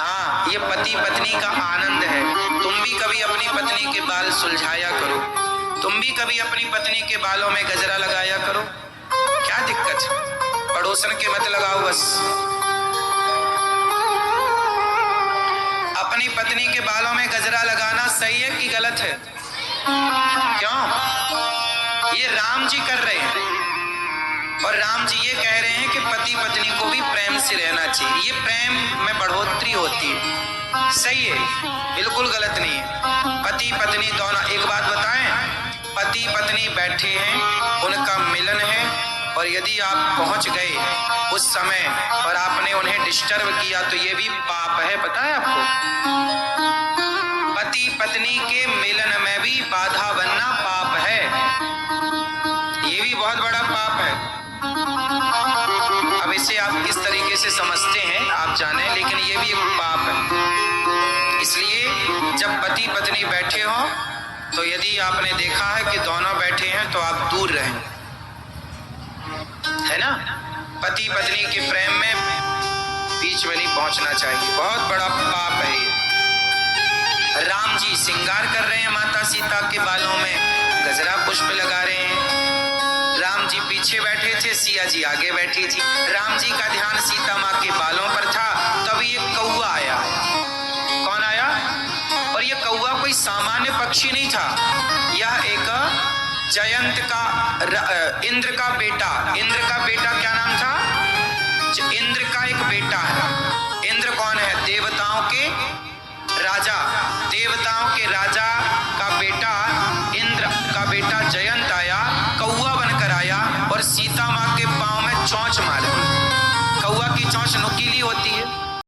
हाँ, ये पति पत्नी का आनंद है। तुम भी कभी अपनी पत्नी के बाल सुलझाया करो, तुम भी कभी अपनी पत्नी के बालों में गजरा लगाया करो। क्या दिक्कत है? पड़ोसन के मत लगाओ बस। अपनी पत्नी के बालों में गजरा लगाना सही है कि गलत है? क्यों? ये राम जी कर रहे हैं और राम जी ये कह रहे हैं कि पति पत्नी को भी प्रेम से रहना चाहिए, ये प्रेम में बढ़ोतरी होती है। सही है, बिल्कुल गलत नहीं है। पति पत्नी दोनों, एक बात बताएं, पति पत्नी बैठे हैं, उनका मिलन है, और यदि आप पहुंच गए उस समय और आपने उन्हें डिस्टर्ब किया तो ये भी पाप है, पता है आपको? पति पत्नी के मिलन में भी बाधा बनना पाप है, ये भी बहुत बड़ा पाप है। अब इसे आप किस तरीके से समझते हैं आप जाने, लेकिन ये भी एक पाप है। इसलिए जब पति पत्नी बैठे हों तो यदि आपने देखा है कि दोनों बैठे हैं तो आप दूर रहें, है ना? पति पत्नी के प्रेम में बीच में नहीं पहुंचना चाहिए, बहुत बड़ा पाप है ये। राम जी श्रृंगार कर रहे हैं माता सीता के बालों में, गजरा पुष्प लगा रहे हैं। राम जी पीछे बैठे थे, सिया जी आगे बैठी थी। राम जी का ध्यान सीता माँ के बालों पर था, तभी एक कौवा आया। कौन आया? और ये कौवा कोई सामान्य पक्षी नहीं था, यह एक जयंत का, इंद्र का बेटा। इंद्र का बेटा क्या नाम था? इंद्र का एक बेटा है। इंद्र कौन है? देवताओं के राजा, देवताओं के राजा का बेटा, इंद्र का बेटा जयंत आया, कौवा बनकर आया और सीता माँ के पांव में चोंच मारी। कौवा की चोंच नुकीली होती है,